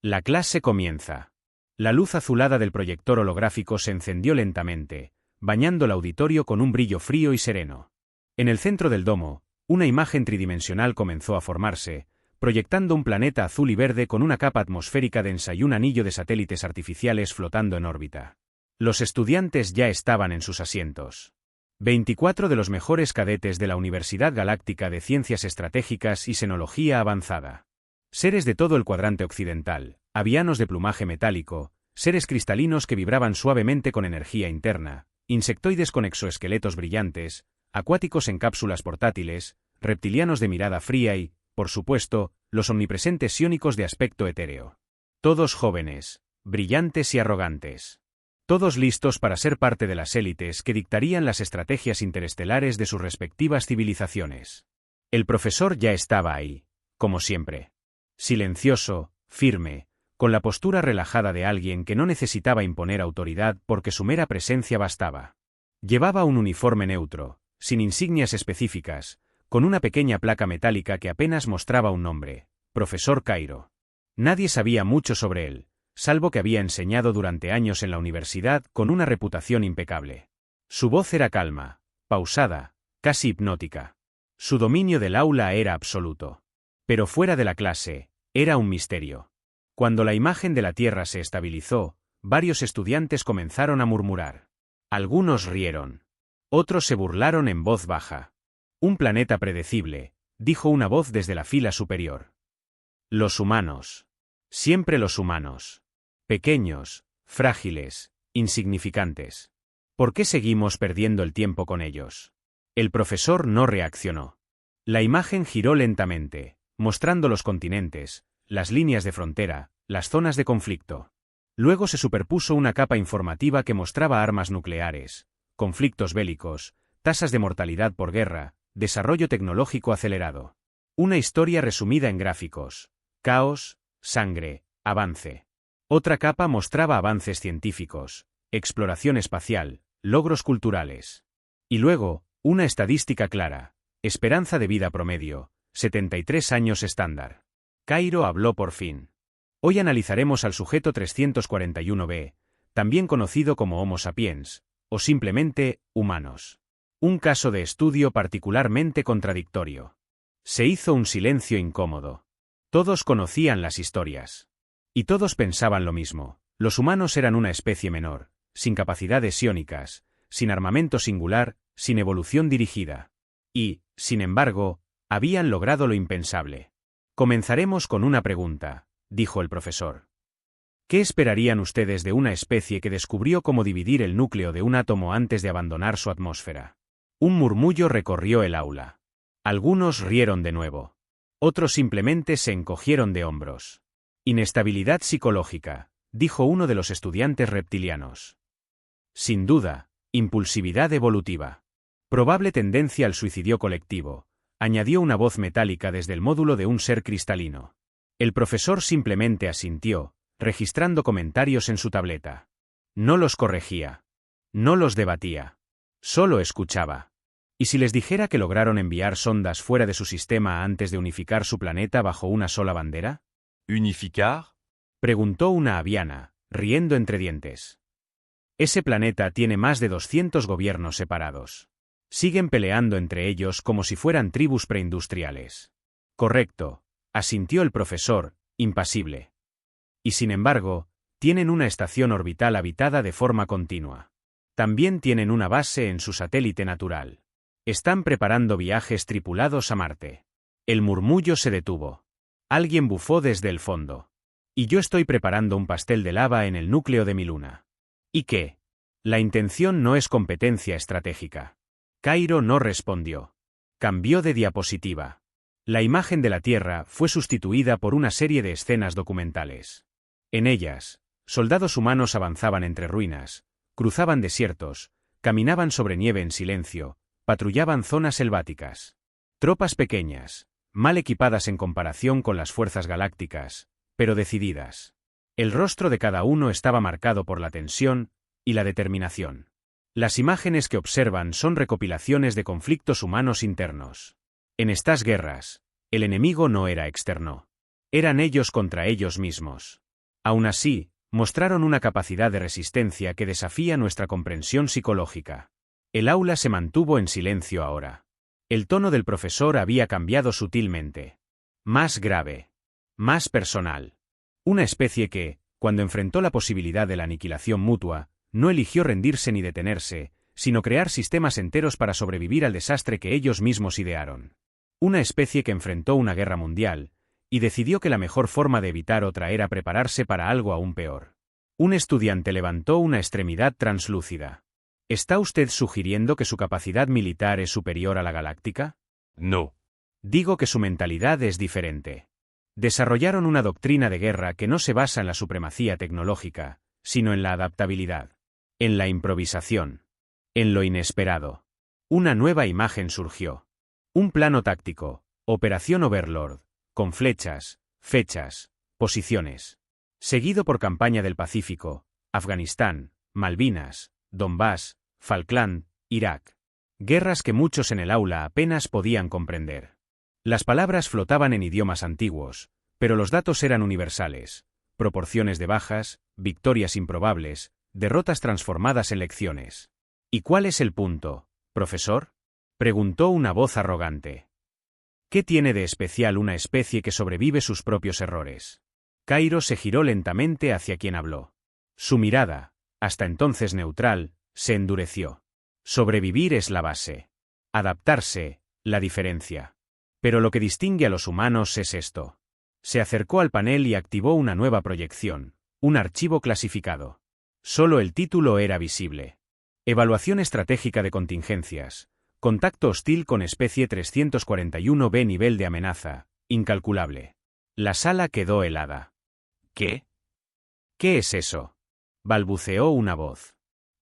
La clase comienza. La luz azulada del proyector holográfico se encendió lentamente, bañando el auditorio con un brillo frío y sereno. En el centro del domo, una imagen tridimensional comenzó a formarse, proyectando un planeta azul y verde con una capa atmosférica densa y un anillo de satélites artificiales flotando en órbita. Los estudiantes ya estaban en sus asientos. 24 de los mejores cadetes de la Universidad Galáctica de Ciencias Estratégicas y Xenología Avanzada. Seres de todo el cuadrante occidental, avianos de plumaje metálico, seres cristalinos que vibraban suavemente con energía interna, insectoides con exoesqueletos brillantes, acuáticos en cápsulas portátiles, reptilianos de mirada fría y, por supuesto, los omnipresentes psiónicos de aspecto etéreo. Todos jóvenes, brillantes y arrogantes. Todos listos para ser parte de las élites que dictarían las estrategias interestelares de sus respectivas civilizaciones. El profesor ya estaba ahí, como siempre. Silencioso, firme, con la postura relajada de alguien que no necesitaba imponer autoridad porque su mera presencia bastaba. Llevaba un uniforme neutro, sin insignias específicas, con una pequeña placa metálica que apenas mostraba un nombre, Profesor Cairo. Nadie sabía mucho sobre él, salvo que había enseñado durante años en la universidad con una reputación impecable. Su voz era calma, pausada, casi hipnótica. Su dominio del aula era absoluto. Pero fuera de la clase, era un misterio. Cuando la imagen de la Tierra se estabilizó, varios estudiantes comenzaron a murmurar. Algunos rieron. Otros se burlaron en voz baja. Un planeta predecible, dijo una voz desde la fila superior. Los humanos. Siempre los humanos. Pequeños, frágiles, insignificantes. ¿Por qué seguimos perdiendo el tiempo con ellos? El profesor no reaccionó. La imagen giró lentamente, mostrando los continentes, las líneas de frontera, las zonas de conflicto. Luego se superpuso una capa informativa que mostraba armas nucleares, conflictos bélicos, tasas de mortalidad por guerra, desarrollo tecnológico acelerado. Una historia resumida en gráficos. Caos, sangre, avance. Otra capa mostraba avances científicos, exploración espacial, logros culturales. Y luego, una estadística clara. Esperanza de vida promedio, 73 años estándar. Cairo habló por fin. Hoy analizaremos al sujeto 341b, también conocido como Homo sapiens, o simplemente, humanos. Un caso de estudio particularmente contradictorio. Se hizo un silencio incómodo. Todos conocían las historias. Y todos pensaban lo mismo. Los humanos eran una especie menor, sin capacidades psiónicas, sin armamento singular, sin evolución dirigida. Y, sin embargo, habían logrado lo impensable. Comenzaremos con una pregunta, dijo el profesor. ¿Qué esperarían ustedes de una especie que descubrió cómo dividir el núcleo de un átomo antes de abandonar su atmósfera? Un murmullo recorrió el aula. Algunos rieron de nuevo. Otros simplemente se encogieron de hombros. Inestabilidad psicológica, dijo uno de los estudiantes reptilianos. Sin duda, impulsividad evolutiva. Probable tendencia al suicidio colectivo, añadió una voz metálica desde el módulo de un ser cristalino. El profesor simplemente asintió, registrando comentarios en su tableta. No los corregía. No los debatía. Solo escuchaba. ¿Y si les dijera que lograron enviar sondas fuera de su sistema antes de unificar su planeta bajo una sola bandera? ¿Unificar? Preguntó una aviana, riendo entre dientes. Ese planeta tiene más de 200 gobiernos separados. Siguen peleando entre ellos como si fueran tribus preindustriales. Correcto, asintió el profesor, impasible. Y sin embargo, tienen una estación orbital habitada de forma continua. También tienen una base en su satélite natural. Están preparando viajes tripulados a Marte. El murmullo se detuvo. Alguien bufó desde el fondo. Y yo estoy preparando un pastel de lava en el núcleo de mi luna. ¿Y qué? La intención no es competencia estratégica. Cairo no respondió. Cambió de diapositiva. La imagen de la Tierra fue sustituida por una serie de escenas documentales. En ellas, soldados humanos avanzaban entre ruinas, cruzaban desiertos, caminaban sobre nieve en silencio, patrullaban zonas selváticas. Tropas pequeñas, mal equipadas en comparación con las fuerzas galácticas, pero decididas. El rostro de cada uno estaba marcado por la tensión y la determinación. Las imágenes que observan son recopilaciones de conflictos humanos internos. En estas guerras, el enemigo no era externo. Eran ellos contra ellos mismos. Aún así, mostraron una capacidad de resistencia que desafía nuestra comprensión psicológica. El aula se mantuvo en silencio ahora. El tono del profesor había cambiado sutilmente. Más grave. Más personal. Una especie que, cuando enfrentó la posibilidad de la aniquilación mutua, no eligió rendirse ni detenerse, sino crear sistemas enteros para sobrevivir al desastre que ellos mismos idearon. Una especie que enfrentó una guerra mundial, y decidió que la mejor forma de evitar otra era prepararse para algo aún peor. Un estudiante levantó una extremidad translúcida. ¿Está usted sugiriendo que su capacidad militar es superior a la galáctica? No. Digo que su mentalidad es diferente. Desarrollaron una doctrina de guerra que no se basa en la supremacía tecnológica, sino en la adaptabilidad, en la improvisación, en lo inesperado. Una nueva imagen surgió. Un plano táctico, Operación Overlord, con flechas, fechas, posiciones. Seguido por Campaña del Pacífico, Afganistán, Malvinas, Donbass, Falkland, Irak. Guerras que muchos en el aula apenas podían comprender. Las palabras flotaban en idiomas antiguos, pero los datos eran universales. Proporciones de bajas, victorias improbables, derrotas transformadas en lecciones. ¿Y cuál es el punto, profesor?, preguntó una voz arrogante. ¿Qué tiene de especial una especie que sobrevive sus propios errores? Cairo se giró lentamente hacia quien habló. Su mirada, hasta entonces neutral, se endureció. Sobrevivir es la base. Adaptarse, la diferencia. Pero lo que distingue a los humanos es esto. Se acercó al panel y activó una nueva proyección, un archivo clasificado. Solo el título era visible. Evaluación estratégica de contingencias. Contacto hostil con especie 341b, nivel de amenaza, incalculable. La sala quedó helada. ¿Qué? ¿Qué es eso?, balbuceó una voz.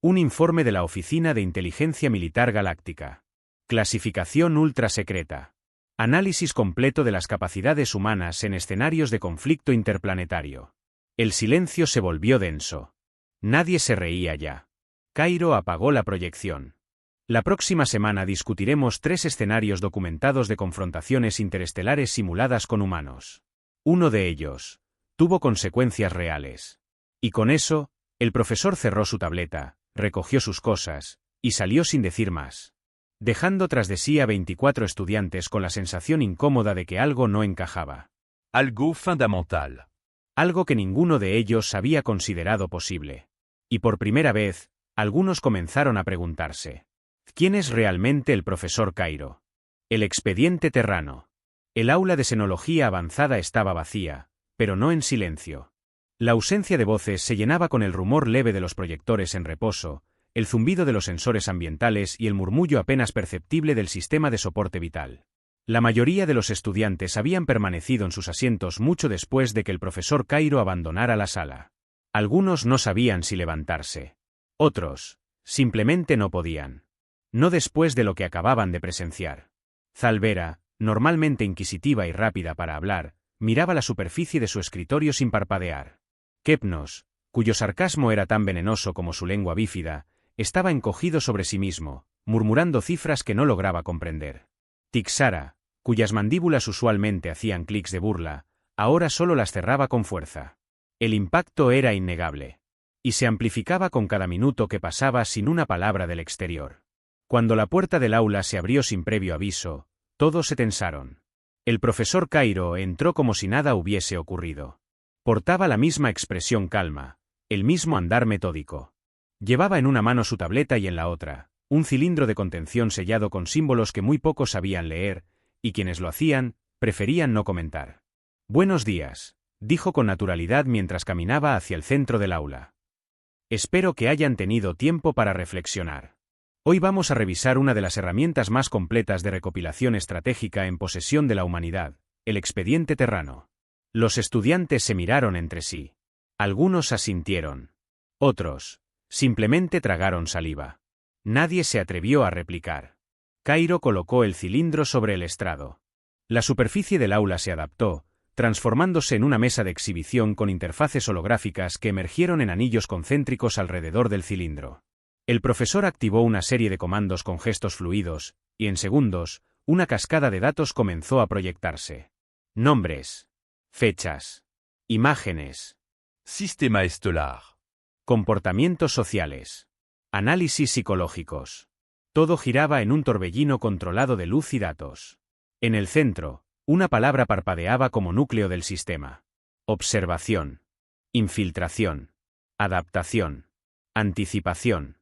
Un informe de la Oficina de Inteligencia Militar Galáctica. Clasificación ultra secreta. Análisis completo de las capacidades humanas en escenarios de conflicto interplanetario. El silencio se volvió denso. Nadie se reía ya. Cairo apagó la proyección. La próxima semana discutiremos 3 escenarios documentados de confrontaciones interestelares simuladas con humanos. Uno de ellos tuvo consecuencias reales. Y con eso, el profesor cerró su tableta, recogió sus cosas, y salió sin decir más, dejando tras de sí a 24 estudiantes con la sensación incómoda de que algo no encajaba. Algo fundamental. Algo que ninguno de ellos había considerado posible. Y por primera vez, algunos comenzaron a preguntarse: ¿quién es realmente el profesor Cairo? El expediente terrano. El aula de xenología avanzada estaba vacía, pero no en silencio. La ausencia de voces se llenaba con el rumor leve de los proyectores en reposo, el zumbido de los sensores ambientales y el murmullo apenas perceptible del sistema de soporte vital. La mayoría de los estudiantes habían permanecido en sus asientos mucho después de que el profesor Cairo abandonara la sala. Algunos no sabían si levantarse. Otros, simplemente no podían. No después de lo que acababan de presenciar. Zalbera, normalmente inquisitiva y rápida para hablar, miraba la superficie de su escritorio sin parpadear. Kepnos, cuyo sarcasmo era tan venenoso como su lengua bífida, estaba encogido sobre sí mismo, murmurando cifras que no lograba comprender. Tixara, cuyas mandíbulas usualmente hacían clics de burla, ahora solo las cerraba con fuerza. El impacto era innegable. Y se amplificaba con cada minuto que pasaba sin una palabra del exterior. Cuando la puerta del aula se abrió sin previo aviso, todos se tensaron. El profesor Cairo entró como si nada hubiese ocurrido. Portaba la misma expresión calma, el mismo andar metódico. Llevaba en una mano su tableta y en la otra un cilindro de contención sellado con símbolos que muy pocos sabían leer, y quienes lo hacían, preferían no comentar. «Buenos días», dijo con naturalidad mientras caminaba hacia el centro del aula. «Espero que hayan tenido tiempo para reflexionar. Hoy vamos a revisar una de las herramientas más completas de recopilación estratégica en posesión de la humanidad, el expediente terrano». Los estudiantes se miraron entre sí. Algunos asintieron. Otros simplemente tragaron saliva. Nadie se atrevió a replicar. Cairo colocó el cilindro sobre el estrado. La superficie del aula se adaptó, transformándose en una mesa de exhibición con interfaces holográficas que emergieron en anillos concéntricos alrededor del cilindro. El profesor activó una serie de comandos con gestos fluidos, y en segundos, una cascada de datos comenzó a proyectarse. Nombres. Fechas. Imágenes. Systema estelar. Comportamientos sociales. Análisis psicológicos. Todo giraba en un torbellino controlado de luz y datos. En el centro, una palabra parpadeaba como núcleo del sistema. Observación. Infiltración. Adaptación. Anticipación.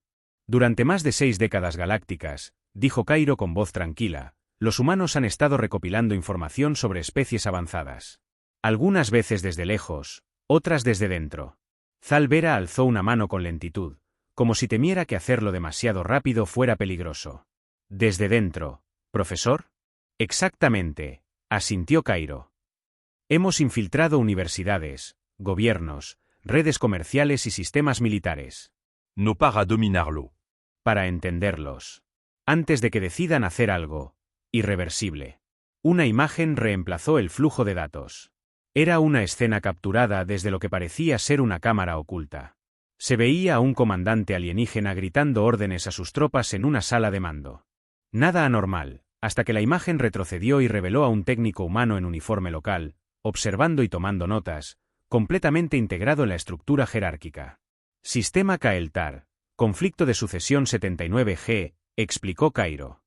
Durante más de 6 décadas galácticas, dijo Cairo con voz tranquila, los humanos han estado recopilando información sobre especies avanzadas. Algunas veces desde lejos, otras desde dentro. Zalbera alzó una mano con lentitud, como si temiera que hacerlo demasiado rápido fuera peligroso. ¿Desde dentro, profesor? Exactamente, asintió Cairo. Hemos infiltrado universidades, gobiernos, redes comerciales y sistemas militares. No para dominarlo. Para entenderlos. Antes de que decidan hacer algo irreversible. Una imagen reemplazó el flujo de datos. Era una escena capturada desde lo que parecía ser una cámara oculta. Se veía a un comandante alienígena gritando órdenes a sus tropas en una sala de mando. Nada anormal, hasta que la imagen retrocedió y reveló a un técnico humano en uniforme local, observando y tomando notas, completamente integrado en la estructura jerárquica. Sistema Kael'thar, conflicto de sucesión 79G, explicó Cairo.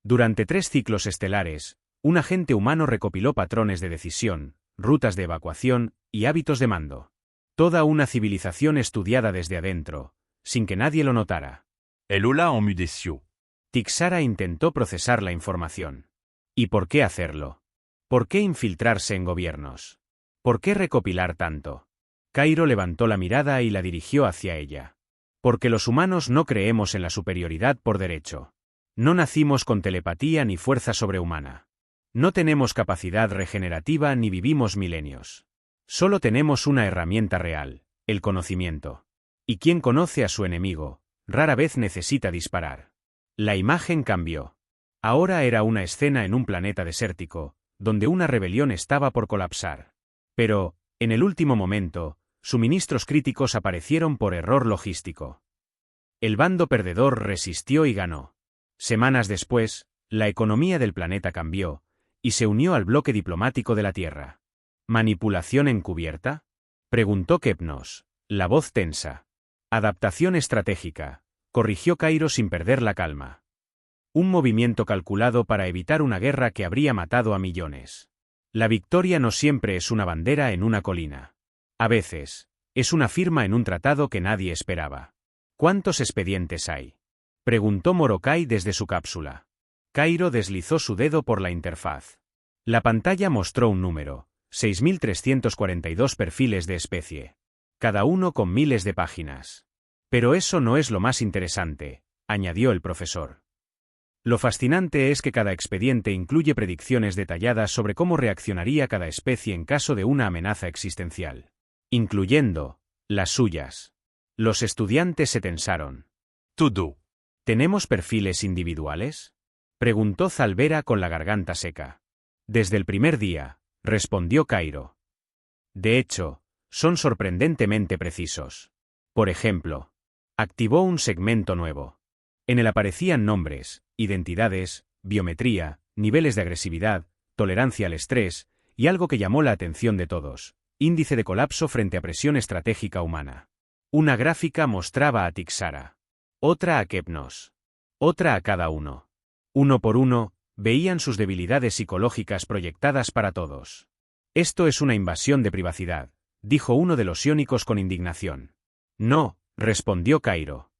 Durante 3 ciclos estelares, un agente humano recopiló patrones de decisión, rutas de evacuación y hábitos de mando. Toda una civilización estudiada desde adentro, sin que nadie lo notara. El Ola enmudeció. Tixara intentó procesar la información. ¿Y por qué hacerlo? ¿Por qué infiltrarse en gobiernos? ¿Por qué recopilar tanto? Cairo levantó la mirada y la dirigió hacia ella. Porque los humanos no creemos en la superioridad por derecho. No nacimos con telepatía ni fuerza sobrehumana. No tenemos capacidad regenerativa ni vivimos milenios. Solo tenemos una herramienta real, el conocimiento. Y quien conoce a su enemigo, rara vez necesita disparar. La imagen cambió. Ahora era una escena en un planeta desértico, donde una rebelión estaba por colapsar. Pero, en el último momento, suministros críticos aparecieron por error logístico. El bando perdedor resistió y ganó. Semanas después, la economía del planeta cambió, y se unió al bloque diplomático de la Tierra. ¿Manipulación encubierta? Preguntó Kepnos, la voz tensa. Adaptación estratégica, corrigió Cairo sin perder la calma. Un movimiento calculado para evitar una guerra que habría matado a millones. La victoria no siempre es una bandera en una colina. A veces, es una firma en un tratado que nadie esperaba. ¿Cuántos expedientes hay? Preguntó Morokai desde su cápsula. Cairo deslizó su dedo por la interfaz. La pantalla mostró un número, 6.342 perfiles de especie. Cada uno con miles de páginas. Pero eso no es lo más interesante, añadió el profesor. Lo fascinante es que cada expediente incluye predicciones detalladas sobre cómo reaccionaría cada especie en caso de una amenaza existencial. Incluyendo las suyas. Los estudiantes se tensaron. Todo. ¿Tenemos perfiles individuales? Preguntó Zalbera con la garganta seca. Desde el primer día, respondió Cairo. De hecho, son sorprendentemente precisos. Por ejemplo, activó un segmento nuevo. En él aparecían nombres, identidades, biometría, niveles de agresividad, tolerancia al estrés, y algo que llamó la atención de todos, índice de colapso frente a presión estratégica humana. Una gráfica mostraba a Tixara. Otra a Kepnos. Otra a cada uno. Uno por uno, veían sus debilidades psicológicas proyectadas para todos. Esto es una invasión de privacidad, dijo uno de los iónicos con indignación. No, respondió Cairo.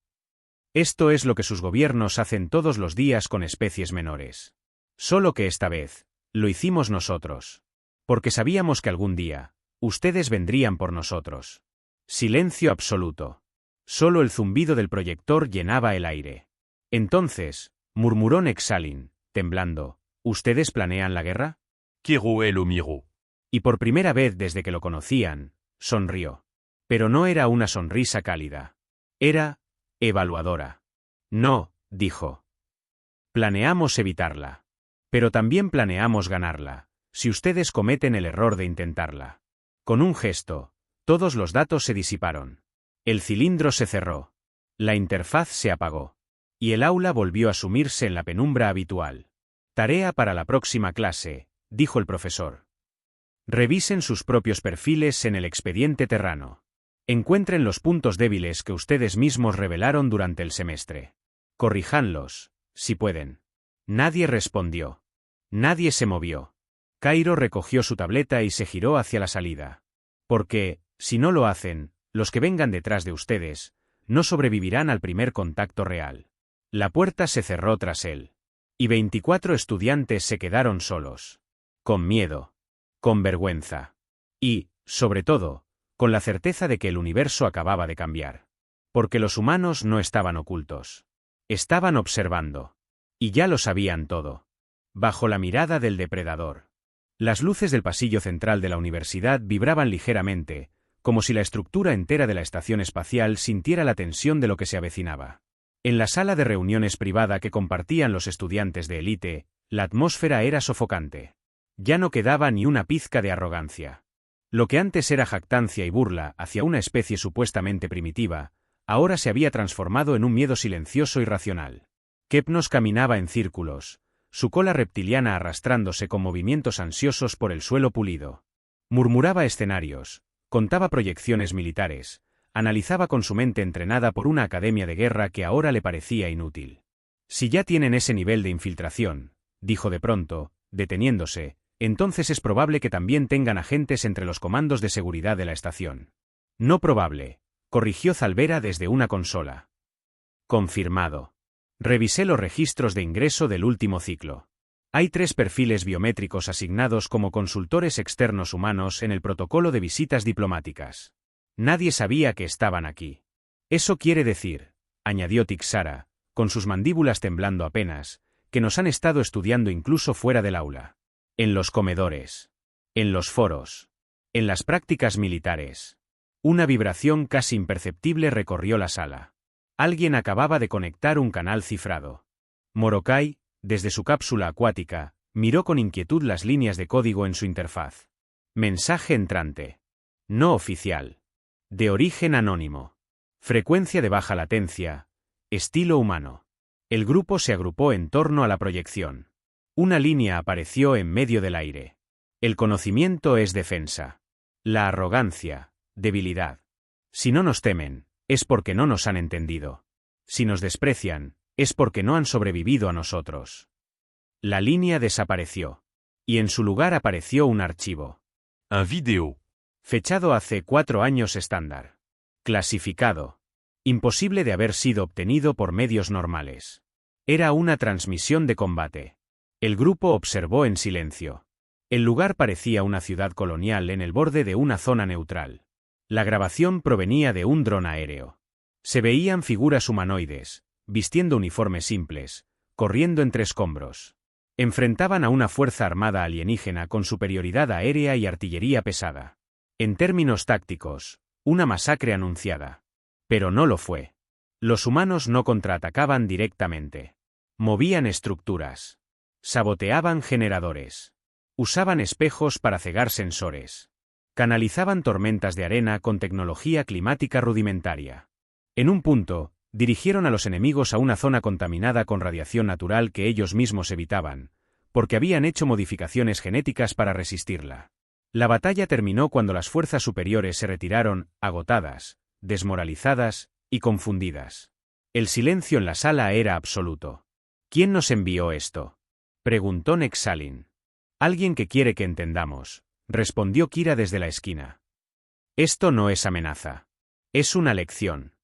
Esto es lo que sus gobiernos hacen todos los días con especies menores. Solo que esta vez, lo hicimos nosotros. Porque sabíamos que algún día, ustedes vendrían por nosotros. Silencio absoluto. Solo el zumbido del proyector llenaba el aire. Entonces, murmuró Nexalin, temblando, ¿ustedes planean la guerra? Kerouel lo miró. Y por primera vez desde que lo conocían, sonrió. Pero no era una sonrisa cálida. Era evaluadora. No, dijo. Planeamos evitarla. Pero también planeamos ganarla, si ustedes cometen el error de intentarla. Con un gesto, todos los datos se disiparon. El cilindro se cerró. La interfaz se apagó. Y el aula volvió a sumirse en la penumbra habitual. Tarea para la próxima clase, dijo el profesor. Revisen sus propios perfiles en el expediente Terrano. Encuentren los puntos débiles que ustedes mismos revelaron durante el semestre. Corríjanlos, si pueden. Nadie respondió. Nadie se movió. Cairo recogió su tableta y se giró hacia la salida. Porque, si no lo hacen, los que vengan detrás de ustedes, no sobrevivirán al primer contacto real. La puerta se cerró tras él. Y 24 estudiantes se quedaron solos. Con miedo. Con vergüenza. Y, sobre todo, con la certeza de que el universo acababa de cambiar. Porque los humanos no estaban ocultos. Estaban observando. Y ya lo sabían todo. Bajo la mirada del depredador. Las luces del pasillo central de la universidad vibraban ligeramente, como si la estructura entera de la estación espacial sintiera la tensión de lo que se avecinaba. En la sala de reuniones privada que compartían los estudiantes de élite, la atmósfera era sofocante. Ya no quedaba ni una pizca de arrogancia. Lo que antes era jactancia y burla hacia una especie supuestamente primitiva, ahora se había transformado en un miedo silencioso y racional. Kepnos caminaba en círculos, su cola reptiliana arrastrándose con movimientos ansiosos por el suelo pulido. Murmuraba escenarios, contaba proyecciones militares, analizaba con su mente entrenada por una academia de guerra que ahora le parecía inútil. Si ya tienen ese nivel de infiltración, dijo de pronto, deteniéndose, entonces es probable que también tengan agentes entre los comandos de seguridad de la estación. No probable, corrigió Zalbera desde una consola. Confirmado. Revisé los registros de ingreso del último ciclo. Hay 3 perfiles biométricos asignados como consultores externos humanos en el protocolo de visitas diplomáticas. Nadie sabía que estaban aquí. Eso quiere decir, añadió Tixara, con sus mandíbulas temblando apenas, que nos han estado estudiando incluso fuera del aula. En los comedores. En los foros. En las prácticas militares. Una vibración casi imperceptible recorrió la sala. Alguien acababa de conectar un canal cifrado. Morokai, desde su cápsula acuática, miró con inquietud las líneas de código en su interfaz. Mensaje entrante. No oficial. De origen anónimo. Frecuencia de baja latencia. Estilo humano. El grupo se agrupó en torno a la proyección. Una línea apareció en medio del aire. El conocimiento es defensa. La arrogancia, debilidad. Si no nos temen, es porque no nos han entendido. Si nos desprecian, es porque no han sobrevivido a nosotros. La línea desapareció. Y en su lugar apareció un archivo. Un vidéo. Fechado hace 4 años estándar. Clasificado. Imposible de haber sido obtenido por medios normales. Era una transmisión de combate. El grupo observó en silencio. El lugar parecía una ciudad colonial en el borde de una zona neutral. La grabación provenía de un dron aéreo. Se veían figuras humanoides, vistiendo uniformes simples, corriendo entre escombros. Enfrentaban a una fuerza armada alienígena con superioridad aérea y artillería pesada. En términos tácticos, una masacre anunciada. Pero no lo fue. Los humanos no contraatacaban directamente. Movían estructuras. Saboteaban generadores. Usaban espejos para cegar sensores. Canalizaban tormentas de arena con tecnología climática rudimentaria. En un punto, dirigieron a los enemigos a una zona contaminada con radiación natural que ellos mismos evitaban, porque habían hecho modificaciones genéticas para resistirla. La batalla terminó cuando las fuerzas superiores se retiraron, agotadas, desmoralizadas y confundidas. El silencio en la sala era absoluto. ¿Quién nos envió esto?, preguntó Nexalin. Alguien que quiere que entendamos, respondió Kira desde la esquina. Esto no es amenaza. Es una lección.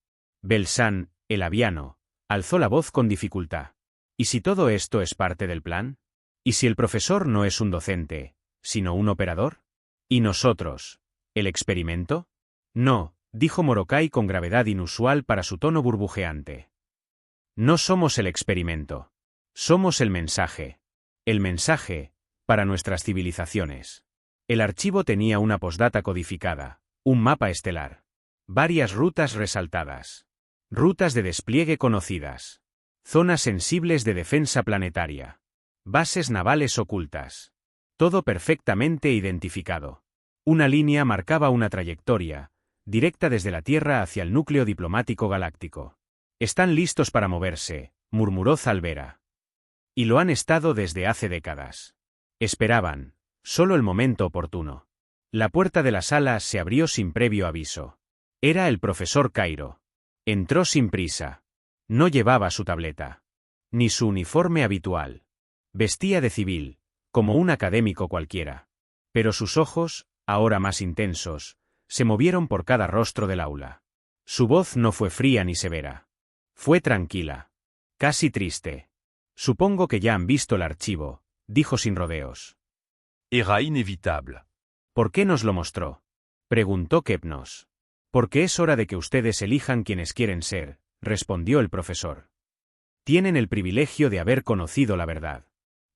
Belsan, el aviano, alzó la voz con dificultad. ¿Y si todo esto es parte del plan? ¿Y si el profesor no es un docente, sino un operador? ¿Y nosotros, el experimento? No, dijo Morokai con gravedad inusual para su tono burbujeante. No somos el experimento. Somos el mensaje. El mensaje, para nuestras civilizaciones. El archivo tenía una postdata codificada, un mapa estelar. Varias rutas resaltadas. Rutas de despliegue conocidas. Zonas sensibles de defensa planetaria. Bases navales ocultas. Todo perfectamente identificado. Una línea marcaba una trayectoria, directa desde la Tierra hacia el núcleo diplomático galáctico. Están listos para moverse, murmuró Zalbera. Y lo han estado desde hace décadas. Esperaban, solo el momento oportuno. La puerta de la sala se abrió sin previo aviso. Era el profesor Cairo. Entró sin prisa. No llevaba su tableta. Ni su uniforme habitual. Vestía de civil, como un académico cualquiera. Pero sus ojos, ahora más intensos, se movieron por cada rostro del aula. Su voz no fue fría ni severa. Fue tranquila. Casi triste. Supongo que ya han visto el archivo, dijo sin rodeos. Era inévitable. ¿Por qué nos lo mostró? Preguntó Kepnos. Porque es hora de que ustedes elijan quienes quieren ser, respondió el profesor. Tienen el privilegio de haber conocido la verdad.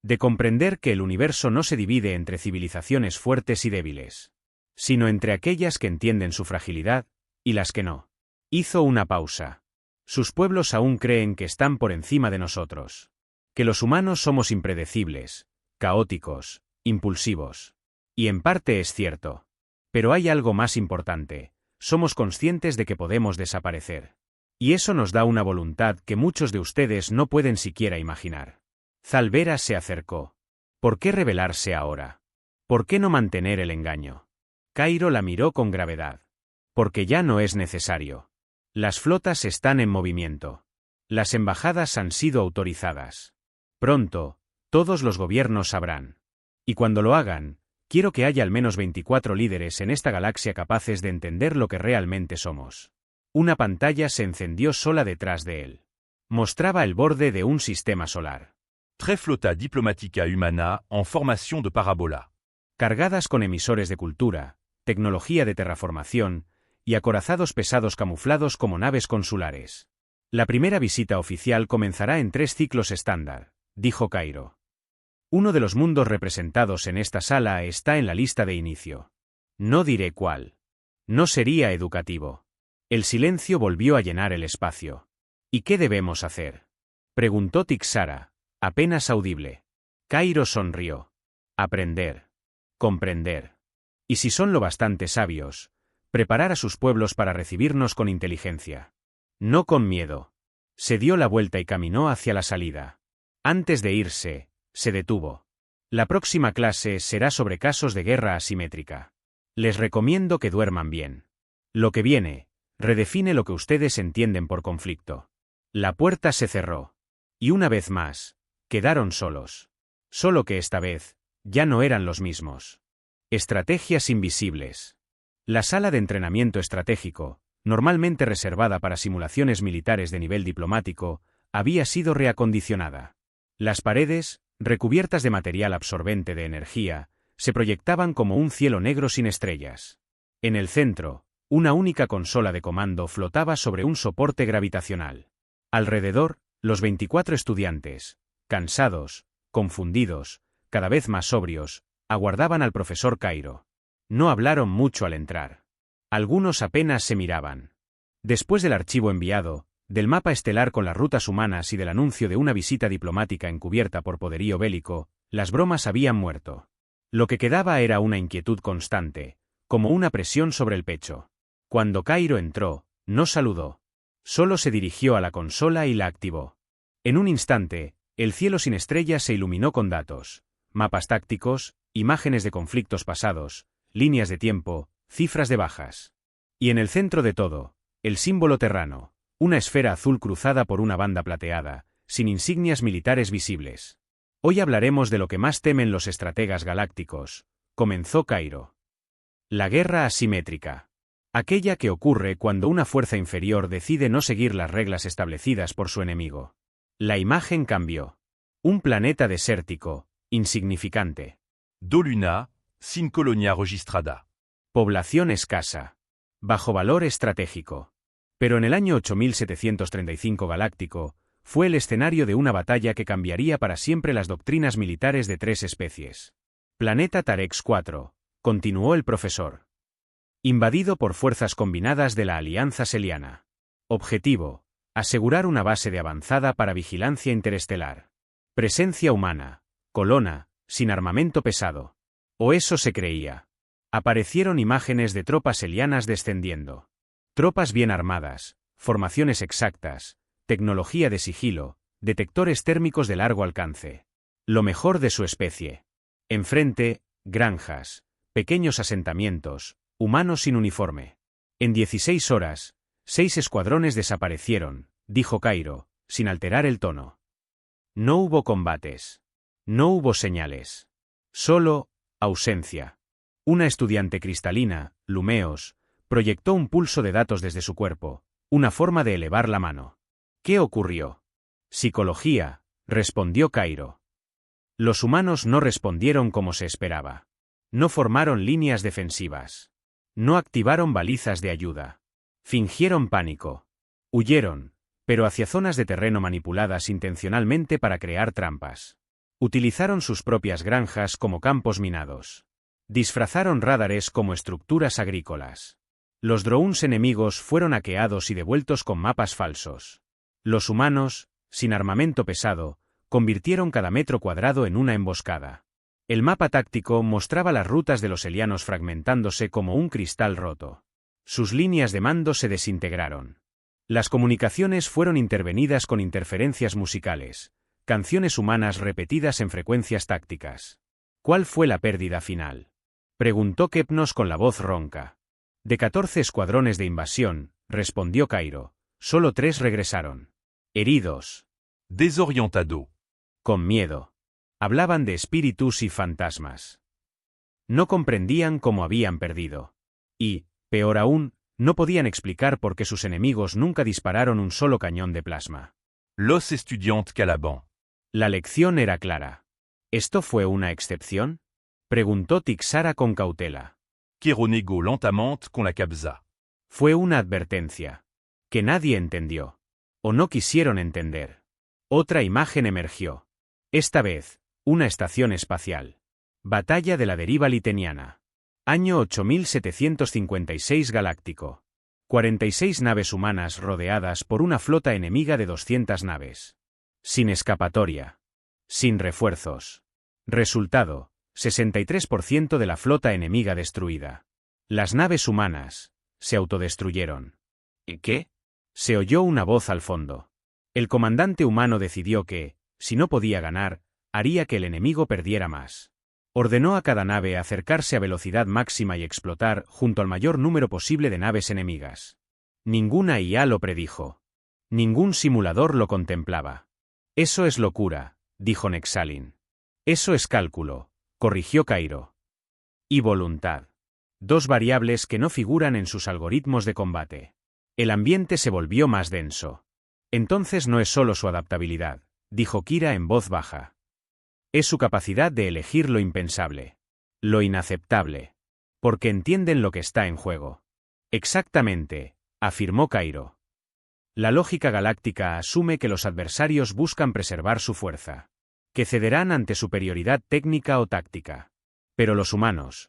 De comprender que el universo no se divide entre civilizaciones fuertes y débiles, sino entre aquellas que entienden su fragilidad, y las que no. Hizo una pausa. Sus pueblos aún creen que están por encima de nosotros. Que los humanos somos impredecibles, caóticos, impulsivos. Y en parte es cierto. Pero hay algo más importante. Somos conscientes de que podemos desaparecer. Y eso nos da una voluntad que muchos de ustedes no pueden siquiera imaginar. Zalbera se acercó. ¿Por qué rebelarse ahora? ¿Por qué no mantener el engaño? Cairo la miró con gravedad. Porque ya no es necesario. Las flotas están en movimiento. Las embajadas han sido autorizadas. Pronto, todos los gobiernos sabrán. Y cuando lo hagan, quiero que haya al menos 24 líderes en esta galaxia capaces de entender lo que realmente somos. Una pantalla se encendió sola detrás de él. Mostraba el borde de un sistema solar. Tres flota diplomatica humana en formación de parabola. Cargadas con emisores de cultura, tecnología de terraformación, y acorazados pesados camuflados como naves consulares. La primera visita oficial comenzará en 3 ciclos estándar, dijo Cairo. Uno de los mundos representados en esta sala está en la lista de inicio. No diré cuál. No sería educativo. El silencio volvió a llenar el espacio. ¿Y qué debemos hacer? Preguntó Tixara, apenas audible. Cairo sonrió. Aprender. Comprender. Y si son lo bastante sabios, preparar a sus pueblos para recibirnos con inteligencia. No con miedo. Se dio la vuelta y caminó hacia la salida. Antes de irse, se detuvo. La próxima clase será sobre casos de guerra asimétrica. Les recomiendo que duerman bien. Lo que viene, redefine lo que ustedes entienden por conflicto. La puerta se cerró. Y una vez más, quedaron solos. Solo que esta vez, ya no eran los mismos. Estrategias invisibles. La sala de entrenamiento estratégico, normalmente reservada para simulaciones militares de nivel diplomático, había sido reacondicionada. Las paredes, recubiertas de material absorbente de energía, se proyectaban como un cielo negro sin estrellas. En el centro, una única consola de comando flotaba sobre un soporte gravitacional. Alrededor, los 24 estudiantes, cansados, confundidos, cada vez más sobrios, aguardaban al profesor Cairo. No hablaron mucho al entrar. Algunos apenas se miraban. Después del archivo enviado, del mapa estelar con las rutas humanas y del anuncio de una visita diplomática encubierta por poderío bélico, las bromas habían muerto. Lo que quedaba era una inquietud constante, como una presión sobre el pecho. Cuando Cairo entró, no saludó. Solo se dirigió a la consola y la activó. En un instante, el cielo sin estrellas se iluminó con datos, mapas tácticos, imágenes de conflictos pasados, líneas de tiempo, cifras de bajas. Y en el centro de todo, el símbolo terrano, una esfera azul cruzada por una banda plateada, sin insignias militares visibles. Hoy hablaremos de lo que más temen los estrategas galácticos, comenzó Cairo. La guerra asimétrica. Aquella que ocurre cuando una fuerza inferior decide no seguir las reglas establecidas por su enemigo. La imagen cambió. Un planeta desértico, insignificante. Doluna, sin colonia registrada. Población escasa. Bajo valor estratégico. Pero en el año 8735 galáctico, fue el escenario de una batalla que cambiaría para siempre las doctrinas militares de 3 especies. Planeta Tarex 4, continuó el profesor. Invadido por fuerzas combinadas de la Alianza Seliana. Objetivo: asegurar una base de avanzada para vigilancia interestelar. Presencia humana, colona, sin armamento pesado. O eso se creía. Aparecieron imágenes de tropas selianas descendiendo. Tropas bien armadas, formaciones exactas, tecnología de sigilo, detectores térmicos de largo alcance. Lo mejor de su especie. Enfrente, granjas, pequeños asentamientos, humanos sin uniforme. En 16 horas, 6 escuadrones desaparecieron, dijo Cairo, sin alterar el tono. No hubo combates. No hubo señales. Solo ausencia. Una estudiante cristalina, Lumeos, proyectó un pulso de datos desde su cuerpo, una forma de elevar la mano. ¿Qué ocurrió? Psicología, respondió Cairo. Los humanos no respondieron como se esperaba. No formaron líneas defensivas. No activaron balizas de ayuda. Fingieron pánico. Huyeron, pero hacia zonas de terreno manipuladas intencionalmente para crear trampas. Utilizaron sus propias granjas como campos minados. Disfrazaron radares como estructuras agrícolas. Los drones enemigos fueron hackeados y devueltos con mapas falsos. Los humanos, sin armamento pesado, convirtieron cada metro cuadrado en una emboscada. El mapa táctico mostraba las rutas de los elianos fragmentándose como un cristal roto. Sus líneas de mando se desintegraron. Las comunicaciones fueron intervenidas con interferencias musicales, canciones humanas repetidas en frecuencias tácticas. ¿Cuál fue la pérdida final? Preguntó Kepnos con la voz ronca. De 14 escuadrones de invasión, respondió Cairo, solo 3 regresaron. Heridos. Desorientado. Con miedo. Hablaban de espíritus y fantasmas. No comprendían cómo habían perdido. Y, peor aún, no podían explicar por qué sus enemigos nunca dispararon un solo cañón de plasma. Los estudiantes Calaban. La lección era clara. ¿Esto fue una excepción? Preguntó Tixara con cautela. Quero negó lentement con la cabeza. Fue una advertencia. Que nadie entendió. O no quisieron entender. Otra imagen emergió. Esta vez, una estación espacial. Batalla de la deriva liteniana. Año 8756 galáctico. 46 naves humanas rodeadas por una flota enemiga de 200 naves. Sin escapatoria. Sin refuerzos. Resultado, 63% de la flota enemiga destruida. Las naves humanas se autodestruyeron. ¿Y qué? Se oyó una voz al fondo. El comandante humano decidió que, si no podía ganar, haría que el enemigo perdiera más. Ordenó a cada nave acercarse a velocidad máxima y explotar junto al mayor número posible de naves enemigas. Ninguna IA lo predijo. Ningún simulador lo contemplaba. Eso es locura, dijo Nexalin. Eso es cálculo, corrigió Cairo. Y voluntad. 2 variables que no figuran en sus algoritmos de combate. El ambiente se volvió más denso. Entonces no es solo su adaptabilidad, dijo Kira en voz baja. Es su capacidad de elegir lo impensable. Lo inaceptable. Porque entienden lo que está en juego. Exactamente, afirmó Cairo. La lógica galáctica asume que los adversarios buscan preservar su fuerza. Que cederán ante superioridad técnica o táctica. Pero los humanos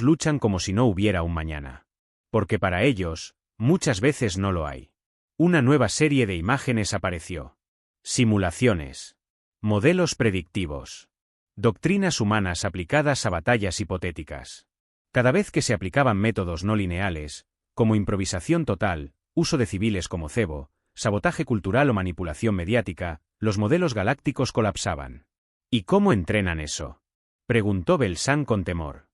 luchan como si no hubiera un mañana. Porque para ellos, muchas veces no lo hay. Una nueva serie de imágenes apareció. Simulaciones. Modelos predictivos. Doctrinas humanas aplicadas a batallas hipotéticas. Cada vez que se aplicaban métodos no lineales, como improvisación total, uso de civiles como cebo, sabotaje cultural o manipulación mediática, los modelos galácticos colapsaban. ¿Y cómo entrenan eso? Preguntó Belsan con temor.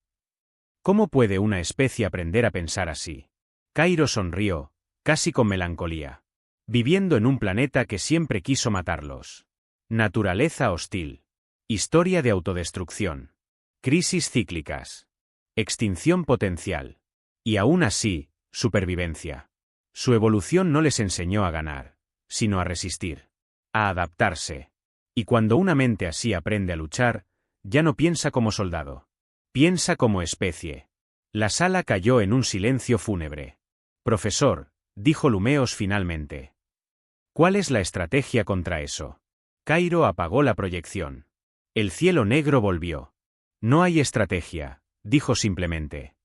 ¿Cómo puede una especie aprender a pensar así? Cairo sonrió, casi con melancolía. Viviendo en un planeta que siempre quiso matarlos. Naturaleza hostil. Historia de autodestrucción. Crisis cíclicas. Extinción potencial. Y aún así, supervivencia. Su evolución no les enseñó a ganar, sino a resistir. A adaptarse. Y cuando una mente así aprende a luchar, ya no piensa como soldado. Piensa como especie. La sala cayó en un silencio fúnebre. Profesor, dijo Lumeos finalmente. ¿Cuál es la estrategia contra eso? Cairo apagó la proyección. El cielo negro volvió. No hay estrategia, dijo simplemente.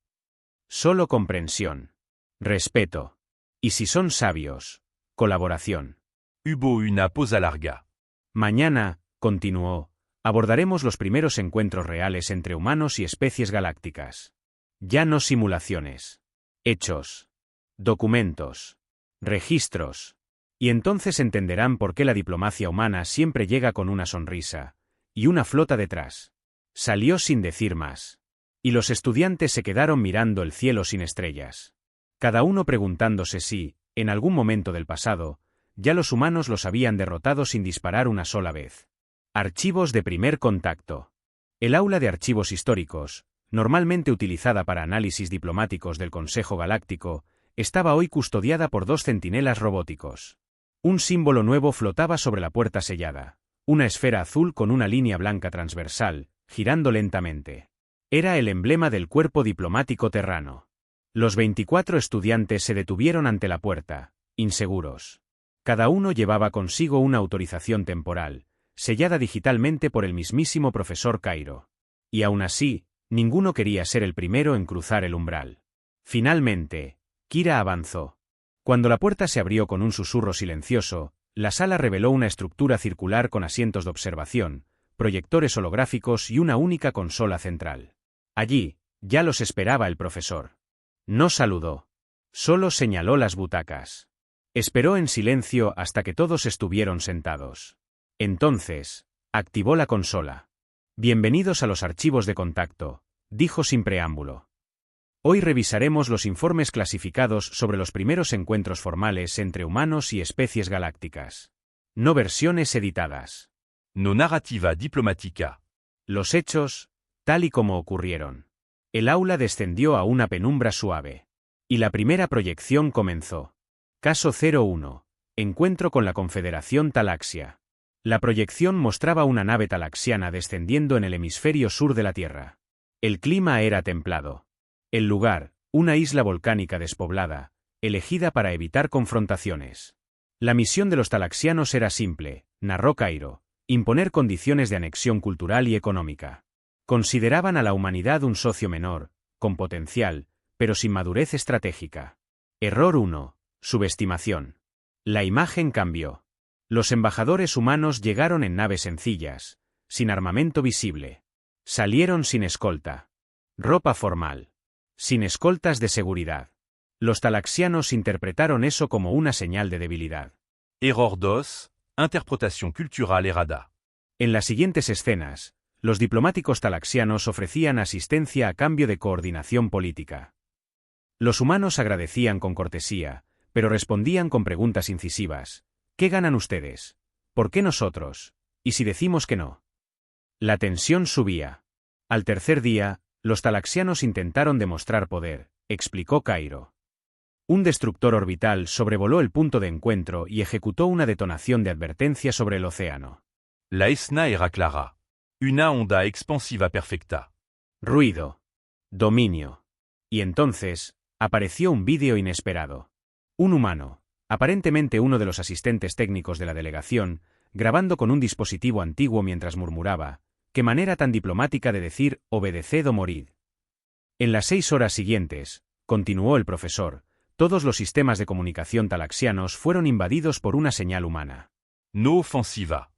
Solo comprensión. Respeto. Y si son sabios, colaboración. Hubo una pausa larga. Mañana, continuó, abordaremos los primeros encuentros reales entre humanos y especies galácticas. Ya no simulaciones. Hechos. Documentos. Registros. Y entonces entenderán por qué la diplomacia humana siempre llega con una sonrisa, y una flota detrás. Salió sin decir más. Y los estudiantes se quedaron mirando el cielo sin estrellas. Cada uno preguntándose si, en algún momento del pasado, ya los humanos los habían derrotado sin disparar una sola vez. Archivos de primer contacto. El aula de archivos históricos, normalmente utilizada para análisis diplomáticos del Consejo Galáctico, estaba hoy custodiada por 2 centinelas robóticos. Un símbolo nuevo flotaba sobre la puerta sellada, una esfera azul con una línea blanca transversal, girando lentamente. Era el emblema del cuerpo diplomático terrano. Los 24 estudiantes se detuvieron ante la puerta, inseguros. Cada uno llevaba consigo una autorización temporal, sellada digitalmente por el mismísimo profesor Cairo. Y aún así, ninguno quería ser el primero en cruzar el umbral. Finalmente, Kira avanzó. Cuando la puerta se abrió con un susurro silencioso, la sala reveló una estructura circular con asientos de observación, proyectores holográficos y una única consola central. Allí, ya los esperaba el profesor. No saludó. Solo señaló las butacas. Esperó en silencio hasta que todos estuvieron sentados. Entonces, activó la consola. Bienvenidos a los archivos de contacto, dijo sin preámbulo. Hoy revisaremos los informes clasificados sobre los primeros encuentros formales entre humanos y especies galácticas. No versiones editadas. No narrativa diplomatica. Los hechos, tal y como ocurrieron. El aula descendió a una penumbra suave. Y la primera proyección comenzó. Caso 01. Encuentro con la Confederación Talaxia. La proyección mostraba una nave talaxiana descendiendo en el hemisferio sur de la Tierra. El clima era templado. El lugar, una isla volcánica despoblada, elegida para evitar confrontaciones. La misión de los talaxianos era simple, narró Cairo, imponer condiciones de anexión cultural y económica. Consideraban a la humanidad un socio menor, con potencial, pero sin madurez estratégica. Error 1. Subestimación. La imagen cambió. Los embajadores humanos llegaron en naves sencillas, sin armamento visible. Salieron sin escolta. Ropa formal. Sin escoltas de seguridad. Los talaxianos interpretaron eso como una señal de debilidad. Error 2. Interprétation culturelle errada. En las siguientes escenas, los diplomáticos talaxianos ofrecían asistencia a cambio de coordinación política. Los humanos agradecían con cortesía, pero respondían con preguntas incisivas. ¿Qué ganan ustedes? ¿Por qué nosotros? ¿Y si decimos que no? La tensión subía. Al tercer día, los talaxianos intentaron demostrar poder, explicó Cairo. Un destructor orbital sobrevoló el punto de encuentro y ejecutó una detonación de advertencia sobre el océano. La esna era clara. Una onda expansiva perfecta. Ruido. Dominio. Y entonces, apareció un vídeo inesperado. Un humano, aparentemente uno de los asistentes técnicos de la delegación, grabando con un dispositivo antiguo mientras murmuraba, «Qué manera tan diplomática de decir, obedeced o morid». En las 6 horas siguientes, continuó el profesor, todos los sistemas de comunicación talaxianos fueron invadidos por una señal humana. No ofensiva.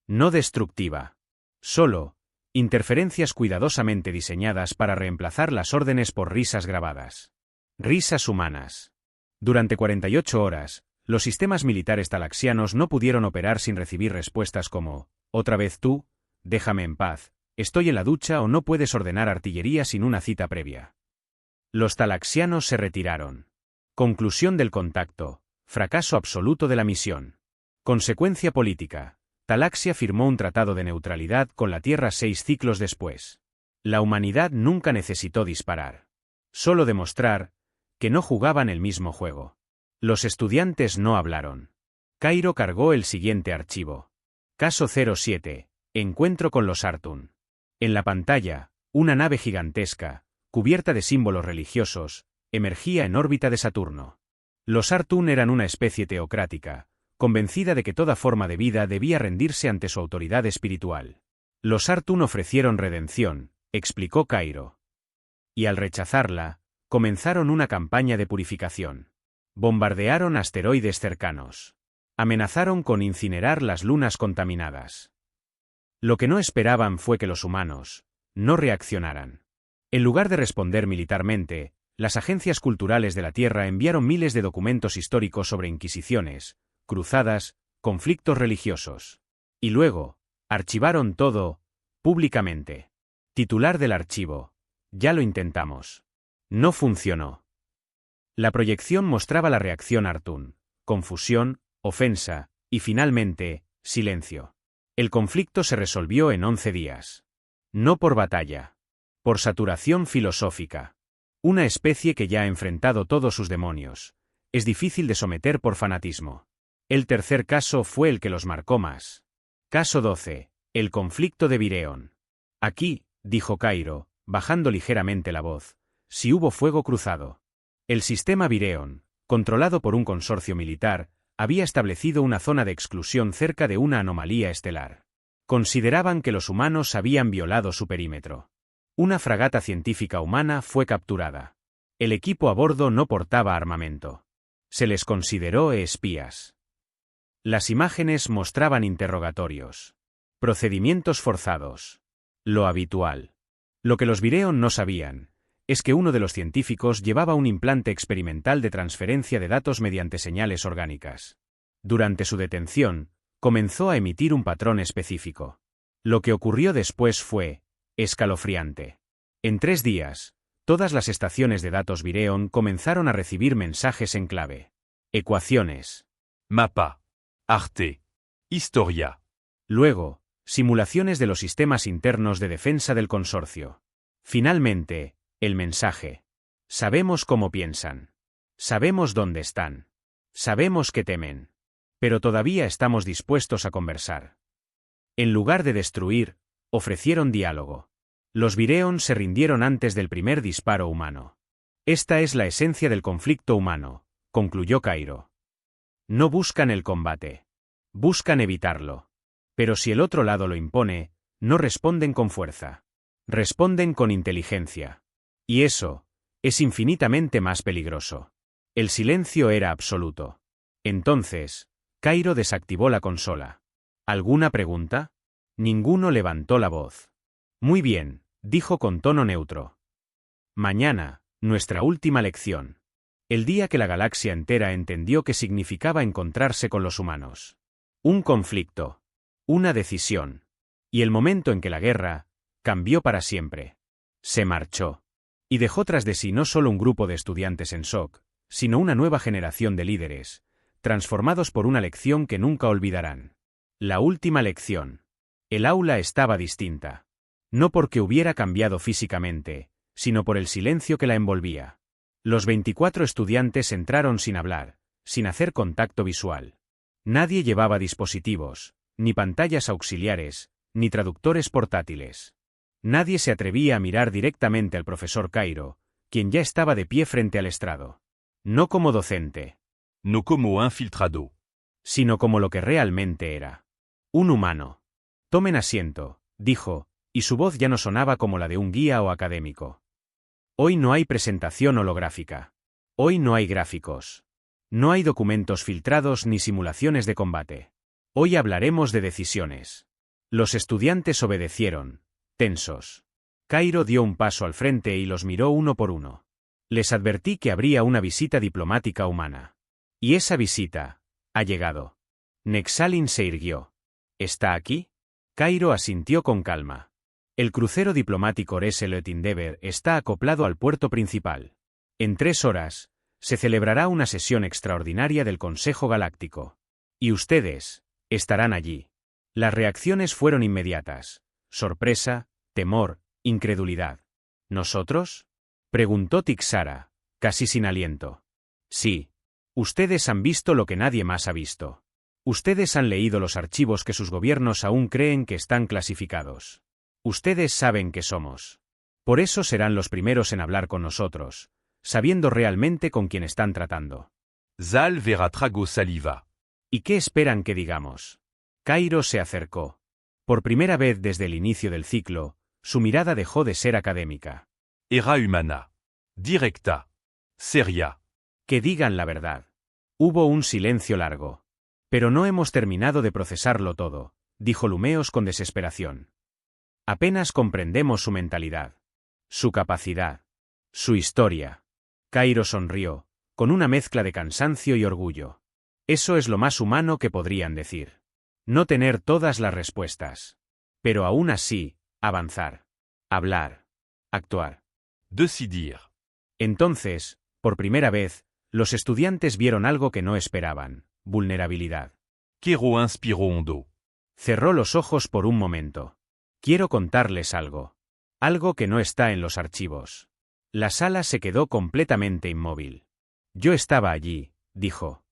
No destructiva. Solo, interferencias cuidadosamente diseñadas para reemplazar las órdenes por risas grabadas. Risas humanas. Durante 48 horas, los sistemas militares talaxianos no pudieron operar sin recibir respuestas como, «Otra vez tú, déjame en paz, estoy en la ducha» o «No puedes ordenar artillería sin una cita previa». Los talaxianos se retiraron. Conclusión del contacto, fracaso absoluto de la misión. Consecuencia política. Talaxia firmó un tratado de neutralidad con la Tierra 6 ciclos después. La humanidad nunca necesitó disparar. Solo demostrar que no jugaban el mismo juego. Los estudiantes no hablaron. Cairo cargó el siguiente archivo. Caso 07. Encuentro con los Artun. En la pantalla, una nave gigantesca, cubierta de símbolos religiosos, emergía en órbita de Saturno. Los Artun eran una especie teocrática, convencida de que toda forma de vida debía rendirse ante su autoridad espiritual. Los Artun ofrecieron redención, explicó Cairo. Y al rechazarla, comenzaron una campaña de purificación. Bombardearon asteroides cercanos. Amenazaron con incinerar las lunas contaminadas. Lo que no esperaban fue que los humanos no reaccionaran. En lugar de responder militarmente, las agencias culturales de la Tierra enviaron miles de documentos históricos sobre inquisiciones, cruzadas, conflictos religiosos. Y luego, archivaron todo, públicamente. Titular del archivo: Ya lo intentamos. No funcionó. La proyección mostraba la reacción Artun: confusión, ofensa, y finalmente, silencio. El conflicto se resolvió en 11 días. No por batalla. Por saturación filosófica. Una especie que ya ha enfrentado todos sus demonios. Es difícil de someter por fanatismo. El tercer caso fue el que los marcó más. Caso 12. El conflicto de Vireón. Aquí, dijo Cairo, bajando ligeramente la voz, si hubo fuego cruzado. El sistema Vireón, controlado por un consorcio militar, había establecido una zona de exclusión cerca de una anomalía estelar. Consideraban que los humanos habían violado su perímetro. Una fragata científica humana fue capturada. El equipo a bordo no portaba armamento. Se les consideró espías. Las imágenes mostraban interrogatorios. Procedimientos forzados. Lo habitual. Lo que los Vireón no sabían es que uno de los científicos llevaba un implante experimental de transferencia de datos mediante señales orgánicas. Durante su detención, comenzó a emitir un patrón específico. Lo que ocurrió después fue escalofriante. En 3 días, todas las estaciones de datos Vireón comenzaron a recibir mensajes en clave. Ecuaciones. Mapa. Arte. Historia. Luego, simulaciones de los sistemas internos de defensa del consorcio. Finalmente, el mensaje. Sabemos cómo piensan. Sabemos dónde están. Sabemos qué temen. Pero todavía estamos dispuestos a conversar. En lugar de destruir, ofrecieron diálogo. Los Vireón se rindieron antes del primer disparo humano. Esta es la esencia del conflicto humano, concluyó Cairo. No buscan el combate. Buscan evitarlo. Pero si el otro lado lo impone, no responden con fuerza. Responden con inteligencia. Y eso es infinitamente más peligroso. El silencio era absoluto. Entonces, Cairo desactivó la consola. ¿Alguna pregunta? Ninguno levantó la voz. Muy bien, dijo con tono neutro. Mañana, nuestra última lección. El día que la galaxia entera entendió qué significaba encontrarse con los humanos. Un conflicto. Una decisión. Y el momento en que la guerra cambió para siempre. Se marchó. Y dejó tras de sí no solo un grupo de estudiantes en shock, sino una nueva generación de líderes, transformados por una lección que nunca olvidarán. La última lección. El aula estaba distinta. No porque hubiera cambiado físicamente, sino por el silencio que la envolvía. Los 24 estudiantes entraron sin hablar, sin hacer contacto visual. Nadie llevaba dispositivos, ni pantallas auxiliares, ni traductores portátiles. Nadie se atrevía a mirar directamente al profesor Cairo, quien ya estaba de pie frente al estrado. No como docente. No como infiltrado. Sino como lo que realmente era. Un humano. Tomen asiento, dijo, y su voz ya no sonaba como la de un guía o académico. Hoy no hay presentación holográfica. Hoy no hay gráficos. No hay documentos filtrados ni simulaciones de combate. Hoy hablaremos de decisiones. Los estudiantes obedecieron, tensos. Cairo dio un paso al frente y los miró uno por uno. Les advertí que habría una visita diplomática humana. Y esa visita ha llegado. Nexalin se irguió. ¿Está aquí? Cairo asintió con calma. El crucero diplomático Oresel Endeavour está acoplado al puerto principal. En 3 horas, se celebrará una sesión extraordinaria del Consejo Galáctico. Y ustedes estarán allí. Las reacciones fueron inmediatas. Sorpresa, temor, incredulidad. ¿Nosotros? Preguntó Tixara, casi sin aliento. Sí. Ustedes han visto lo que nadie más ha visto. Ustedes han leído los archivos que sus gobiernos aún creen que están clasificados. Ustedes saben que somos. Por eso serán los primeros en hablar con nosotros, sabiendo realmente con quién están tratando. Zal verá trago saliva. ¿Y qué esperan que digamos? Cairo se acercó. Por primera vez desde el inicio del ciclo, su mirada dejó de ser académica. Era humana. Directa. Seria. Que digan la verdad. Hubo un silencio largo. Pero no hemos terminado de procesarlo todo, dijo Lumeos con desesperación. Apenas comprendemos su mentalidad, su capacidad, su historia. Cairo sonrió, con una mezcla de cansancio y orgullo. Eso es lo más humano que podrían decir. No tener todas las respuestas. Pero aún así, avanzar. Hablar. Actuar. Decidir. Entonces, por primera vez, los estudiantes vieron algo que no esperaban: vulnerabilidad. Kero inspiró hondo. Cerró los ojos por un momento. Quiero contarles algo. Algo que no está en los archivos. La sala se quedó completamente inmóvil. Yo estaba allí, dijo.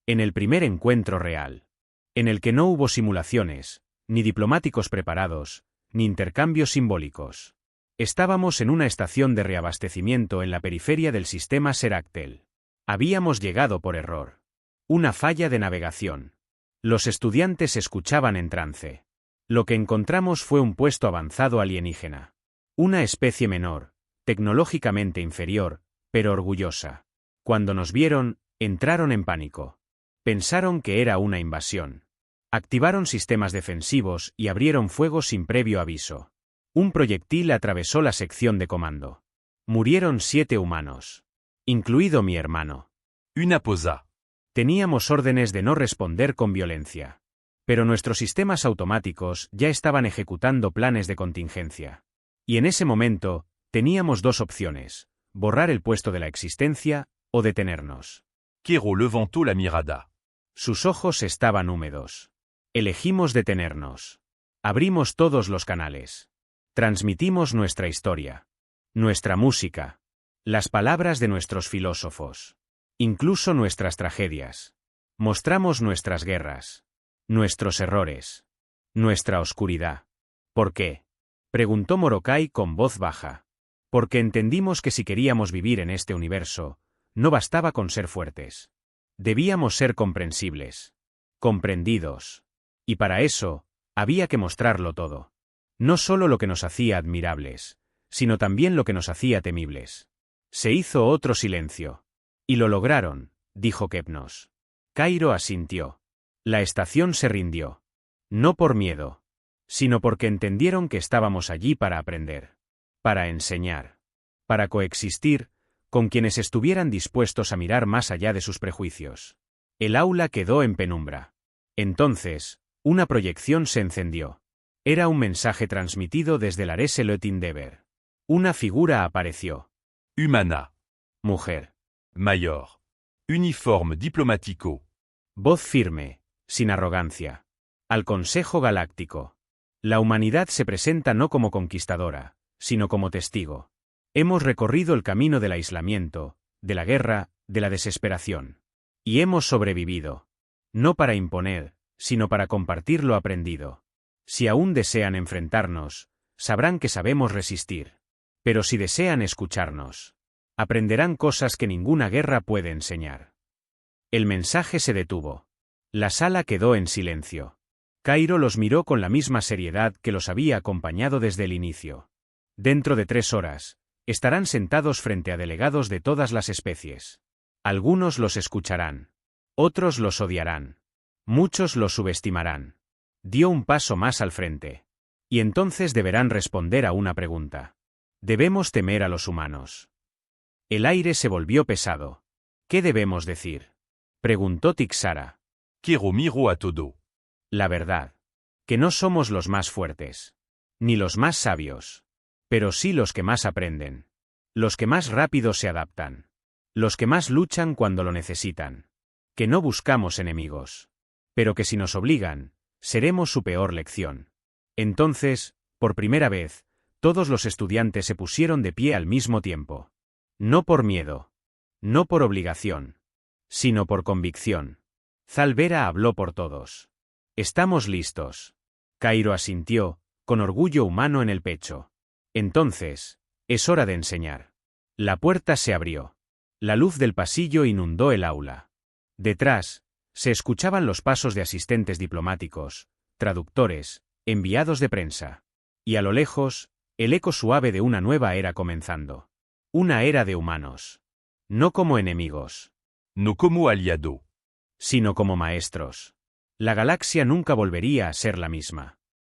En el primer encuentro real. En el que no hubo simulaciones, ni diplomáticos preparados, ni intercambios simbólicos. Estábamos en una estación de reabastecimiento en la periferia del sistema Seractel. Habíamos llegado por error. Una falla de navegación. Los estudiantes escuchaban en trance. Lo que encontramos fue un puesto avanzado alienígena. Una especie menor, tecnológicamente inferior, pero orgullosa. Cuando nos vieron, entraron en pánico. Pensaron que era una invasión. Activaron sistemas defensivos y abrieron fuego sin previo aviso. Un proyectil atravesó la sección de comando. Murieron 7 humanos. Incluido mi hermano. Una posa. Teníamos órdenes de no responder con violencia. Pero nuestros sistemas automáticos ya estaban ejecutando planes de contingencia. Y en ese momento, teníamos 2 opciones: borrar el puesto de la existencia o detenernos. Kero levantó la mirada. Sus ojos estaban húmedos. Elegimos detenernos. Abrimos todos los canales. Transmitimos nuestra historia. Nuestra música. Las palabras de nuestros filósofos. Incluso nuestras tragedias. Mostramos nuestras guerras. Nuestros errores. Nuestra oscuridad. ¿Por qué? Preguntó Morokai con voz baja. Porque entendimos que si queríamos vivir en este universo, no bastaba con ser fuertes. Debíamos ser comprensibles. Comprendidos. Y para eso, había que mostrarlo todo. No solo lo que nos hacía admirables, sino también lo que nos hacía temibles. Se hizo otro silencio. Y lo lograron, dijo Kepnos. Cairo asintió. La estación se rindió. No por miedo, sino porque entendieron que estábamos allí para aprender. Para enseñar. Para coexistir con quienes estuvieran dispuestos a mirar más allá de sus prejuicios. El aula quedó en penumbra. Entonces, una proyección se encendió. Era un mensaje transmitido desde el Arese Endeavor. Una figura apareció. Humana. Mujer. Mayor. Uniforme diplomático. Voz firme, sin arrogancia. Al Consejo Galáctico. La humanidad se presenta no como conquistadora, sino como testigo. Hemos recorrido el camino del aislamiento, de la guerra, de la desesperación. Y hemos sobrevivido. No para imponer, sino para compartir lo aprendido. Si aún desean enfrentarnos, sabrán que sabemos resistir. Pero si desean escucharnos, aprenderán cosas que ninguna guerra puede enseñar. El mensaje se detuvo. La sala quedó en silencio. Cairo los miró con la misma seriedad que los había acompañado desde el inicio. Dentro de 3 horas, estarán sentados frente a delegados de todas las especies. Algunos los escucharán. Otros los odiarán. Muchos los subestimarán. Dio un paso más al frente. Y entonces deberán responder a una pregunta. ¿Debemos temer a los humanos? El aire se volvió pesado. ¿Qué debemos decir? Preguntó Tixara. Kero miró a todo. La verdad. Que no somos los más fuertes. Ni los más sabios. Pero sí los que más aprenden. Los que más rápido se adaptan. Los que más luchan cuando lo necesitan. Que no buscamos enemigos. Pero que si nos obligan, seremos su peor lección. Entonces, por primera vez, todos los estudiantes se pusieron de pie al mismo tiempo. No por miedo. No por obligación. Sino por convicción. Zalvera habló por todos. Estamos listos. Cairo asintió, con orgullo humano en el pecho. Entonces, es hora de enseñar. La puerta se abrió. La luz del pasillo inundó el aula. Detrás, se escuchaban los pasos de asistentes diplomáticos, traductores, enviados de prensa. Y a lo lejos, el eco suave de una nueva era comenzando. Una era de humanos. No como enemigos. No como aliado. Sino como maestros. La galaxia nunca volvería a ser la misma.